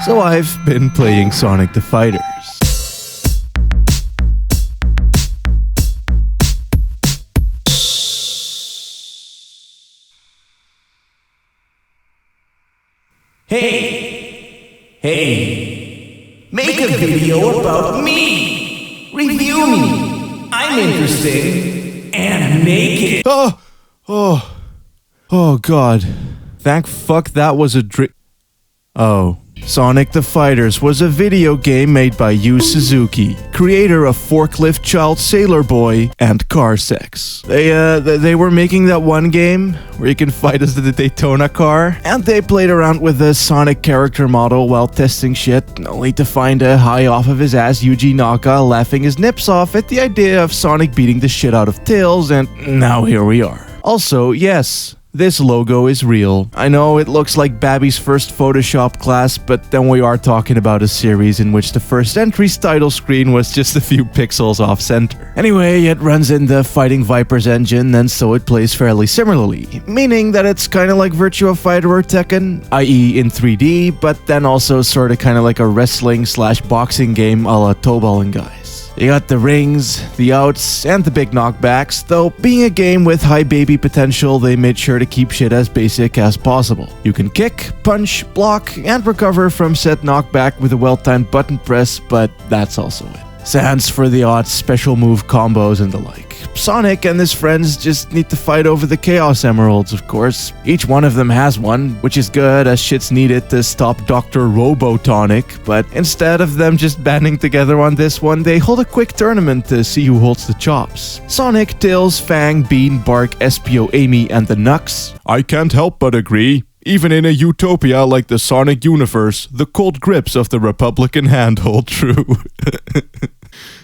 So I've been playing Sonic the Fighters. Hey, make a video about me. Review me. I'm interesting and naked. Oh God. Thank fuck that was a dream. Oh. Sonic the Fighters was a video game made by Yu Suzuki, creator of Forklift Child Sailor Boy and Car Sex. They were making that one game where you can fight as the Daytona car, and they played around with the Sonic character model while testing shit, only to find a high off of his ass Yuji Naka laughing his nips off at the idea of Sonic beating the shit out of Tails, and now here we are. Also, yes, this logo is real. I know it looks like Babby's first Photoshop class, but then we are talking about a series in which the first entry's title screen was just a few pixels off center. Anyway, it runs in the Fighting Vipers engine, and so it plays fairly similarly, meaning that it's kinda like Virtua Fighter or Tekken, i.e. in 3D, but then also sorta kinda like a wrestling/boxing game a la Tobal and Guys. You got the rings, the outs, and the big knockbacks, though being a game with high baby potential, they made sure to keep shit as basic as possible. You can kick, punch, block, and recover from said knockback with a well-timed button press, but that's also it. Sans for the odd special move combos and the like. Sonic and his friends just need to fight over the Chaos Emeralds, of course. Each one of them has one, which is good as shit's needed to stop Dr. Robotonic, but instead of them just banding together on this one, they hold a quick tournament to see who holds the chops. Sonic, Tails, Fang, Bean, Bark, Espio, Amy, and the Nux. I can't help but agree. Even in a utopia like the Sonic universe, the cold grips of the Republican hand hold true.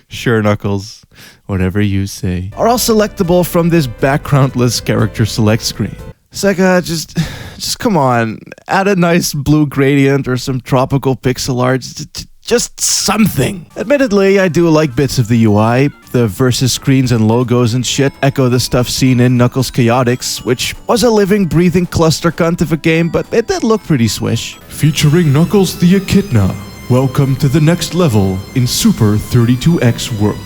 Sure, Knuckles. Whatever you say. Are all selectable from this backgroundless character select screen. SEGA, just come on. Add a nice blue gradient or some tropical pixel art. Just something. Admittedly, I do like bits of the UI. The versus screens and logos and shit echo the stuff seen in Knuckles Chaotix, which was a living, breathing cluster cunt of a game, but it did look pretty swish. Featuring Knuckles the Echidna. Welcome to the next level in Super 32X World.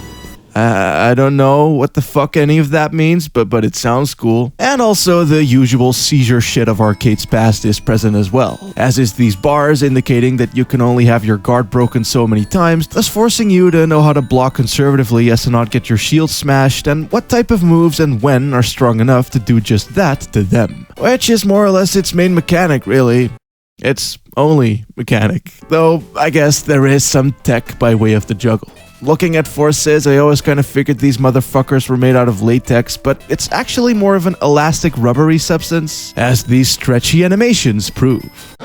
I don't know what the fuck any of that means, but it sounds cool. And also the usual seizure shit of arcades past is present as well, as is these bars indicating that you can only have your guard broken so many times, thus forcing you to know how to block conservatively as to not get your shield smashed, and what type of moves and when are strong enough to do just that to them. Which is more or less its main mechanic, really. Its only mechanic. Though, I guess there is some tech by way of the juggle. Looking at forces, I always kind of figured these motherfuckers were made out of latex, but it's actually more of an elastic rubbery substance, as these stretchy animations prove.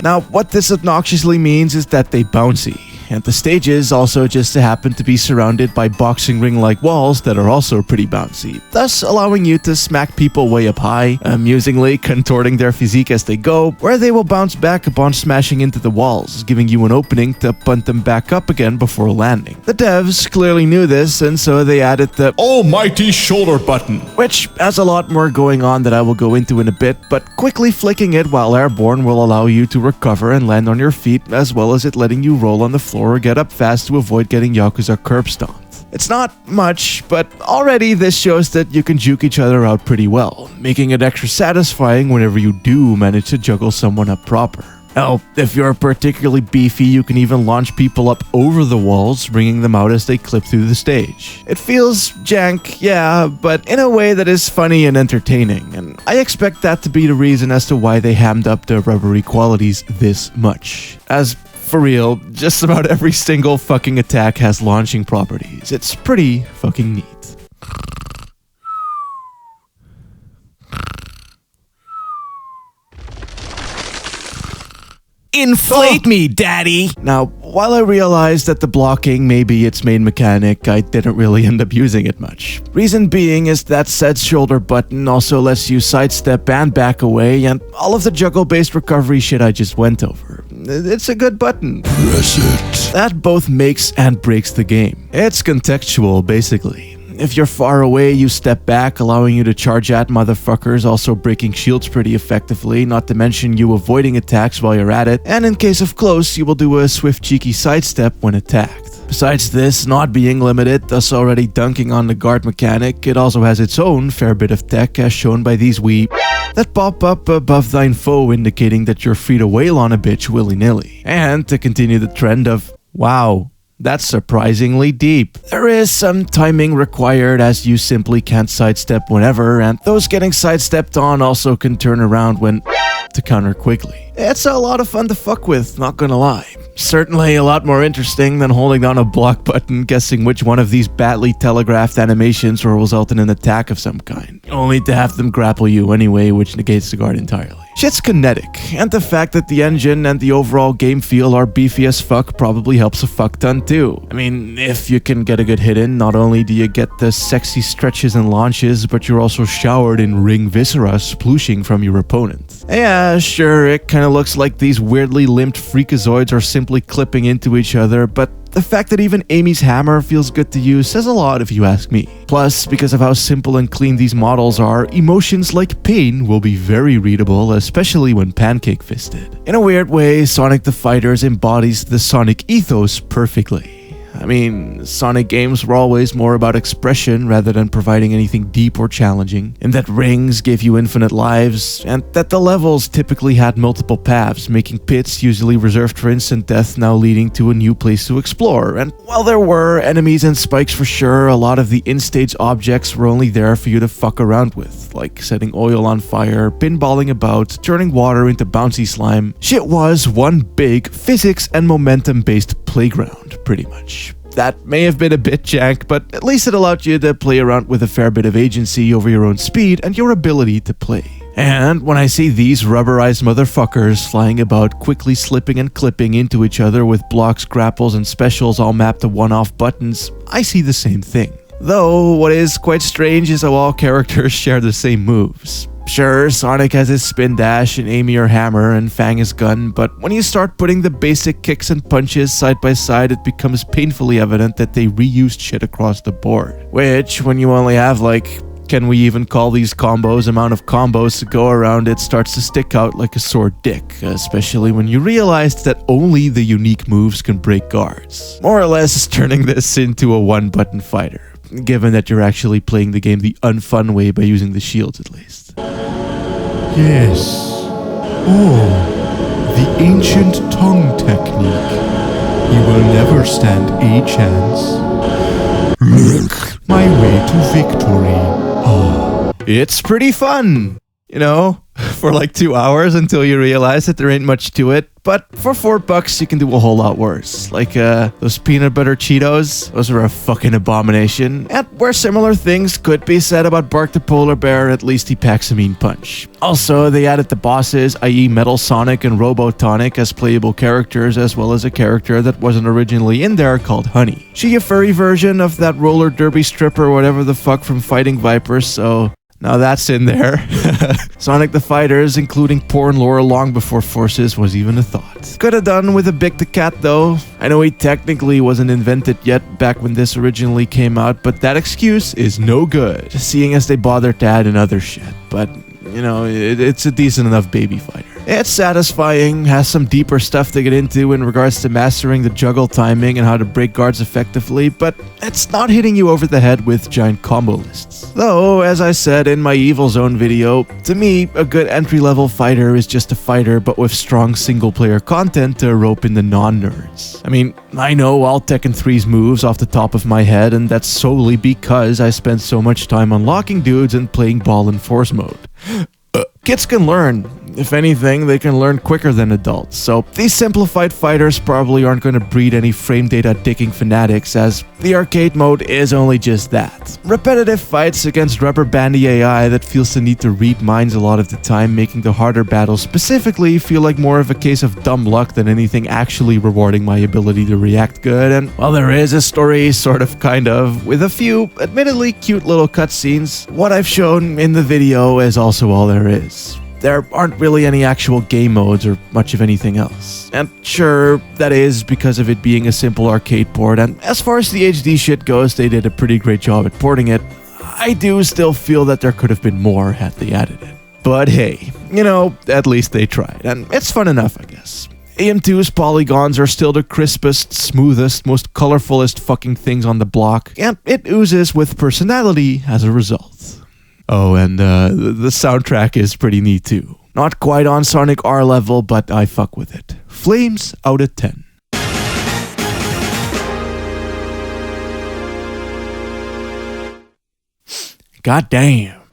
Now, what this obnoxiously means is that they bouncy, and the stages also just happen to be surrounded by boxing ring-like walls that are also pretty bouncy, thus allowing you to smack people way up high, amusingly contorting their physique as they go, where they will bounce back upon smashing into the walls, giving you an opening to punt them back up again before landing. The devs clearly knew this, and so they added the almighty shoulder button, which has a lot more going on that I will go into in a bit, but quickly flicking it while airborne will allow you to recover and land on your feet, as well as it letting you roll on the floor or get up fast to avoid getting Yakuza curb stomped. It's not much, but already this shows that you can juke each other out pretty well, making it extra satisfying whenever you do manage to juggle someone up proper. Hell, if you're particularly beefy, you can even launch people up over the walls, bringing them out as they clip through the stage. It feels jank, yeah, but in a way that is funny and entertaining, and I expect that to be the reason as to why they hammed up the rubbery qualities this much. As for real, just about every single fucking attack has launching properties. It's pretty fucking neat. Inflate me, daddy! Now, while I realized that the blocking may be its main mechanic, I didn't really end up using it much. Reason being is that said shoulder button also lets you sidestep and back away, and all of the juggle-based recovery shit I just went over. It's a good button. Press it. That both makes and breaks the game. It's contextual, basically. If you're far away, you step back, allowing you to charge at motherfuckers, also breaking shields pretty effectively, not to mention you avoiding attacks while you're at it, and in case of close, you will do a swift cheeky sidestep when attacked. Besides this not being limited, thus already dunking on the guard mechanic, it also has its own fair bit of tech as shown by these weeb that pop up above thine foe, indicating that you're free to wail on a bitch willy-nilly. And to continue the trend of, wow, that's surprisingly deep. There is some timing required as you simply can't sidestep whenever, and those getting sidestepped on also can turn around when to counter quickly. It's a lot of fun to fuck with, not gonna lie. Certainly a lot more interesting than holding down a block button, guessing which one of these badly telegraphed animations will result in an attack of some kind, only to have them grapple you anyway, which negates the guard entirely. Shit's kinetic, and the fact that the engine and the overall game feel are beefy as fuck probably helps a fuck ton too. I mean, if you can get a good hit in, not only do you get the sexy stretches and launches, but you're also showered in ring viscera splooshing from your opponent. Yeah, sure, it kinda looks like these weirdly limbed freakazoids are simply clipping into each other, but the fact that even Amy's hammer feels good to use says a lot if you ask me. Plus, because of how simple and clean these models are, emotions like pain will be very readable, especially when pancake fisted. In a weird way, Sonic the Fighters embodies the Sonic ethos perfectly. I mean, Sonic games were always more about expression rather than providing anything deep or challenging, and that rings gave you infinite lives, and that the levels typically had multiple paths, making pits usually reserved for instant death now leading to a new place to explore. And while there were enemies and spikes for sure, a lot of the in-stage objects were only there for you to fuck around with, like setting oil on fire, pinballing about, turning water into bouncy slime. Shit was one big physics and momentum-based playground, pretty much. That may have been a bit jank, but at least it allowed you to play around with a fair bit of agency over your own speed and your ability to play. And when I see these rubberized motherfuckers flying about, quickly slipping and clipping into each other with blocks, grapples, and specials all mapped to one-off buttons, I see the same thing. Though, what is quite strange is how all characters share the same moves. Sure, Sonic has his spin dash, and Amy her hammer, and Fang his gun, but when you start putting the basic kicks and punches side by side, it becomes painfully evident that they reused shit across the board. Which, when you only have can we even call these combos, amount of combos to go around, it starts to stick out like a sore dick, especially when you realize that only the unique moves can break guards. More or less turning this into a one-button fighter, given that you're actually playing the game the unfun way by using the shields at least. Yes. Oh, the ancient tongue technique. You will never stand a chance. Look, my way to victory. It's pretty fun, you know, for like 2 hours until you realize that there ain't much to it. But for $4, you can do a whole lot worse. Like those peanut butter Cheetos, those are a fucking abomination. And where similar things could be said about Bark the Polar Bear, at least he packs a mean punch. Also, they added the bosses, i.e. Metal Sonic and Robotonic, as playable characters, as well as a character that wasn't originally in there called Honey. She a furry version of that roller derby stripper or whatever the fuck from Fighting Vipers, so now that's in there. Sonic the Fighters, including porn lore long before Forces was even a thought. Could have done with a Big the Cat though. I know he technically wasn't invented yet back when this originally came out, but that excuse is no good, seeing as they bothered to add in other shit. But, you know, it's a decent enough baby fighter. It's satisfying, has some deeper stuff to get into in regards to mastering the juggle timing and how to break guards effectively, but it's not hitting you over the head with giant combo lists. Though, as I said in my Evil Zone video, to me, a good entry-level fighter is just a fighter but with strong single-player content to rope in the non-nerds. I mean, I know all Tekken 3's moves off the top of my head, and that's solely because I spent so much time unlocking dudes and playing ball and force mode. Kids can learn. If anything, they can learn quicker than adults, so these simplified fighters probably aren't going to breed any frame data dicking fanatics, as the arcade mode is only just that. Repetitive fights against rubber bandy AI that feels the need to read minds a lot of the time, making the harder battles specifically feel like more of a case of dumb luck than anything actually rewarding my ability to react good. And while there is a story, sort of kind of, with a few admittedly cute little cutscenes, what I've shown in the video is also all there is. there aren't really any actual game modes or much of anything else. And sure, that is because of it being a simple arcade port, and as far as the HD shit goes, they did a pretty great job at porting it. I do still feel that there could have been more had they added it. But hey, at least they tried, and it's fun enough, I guess. AM2's polygons are still the crispest, smoothest, most colorfulest fucking things on the block, and it oozes with personality as a result. Oh, and the soundtrack is pretty neat too. Not quite on Sonic R level, but I fuck with it. Flames out of 10. God damn.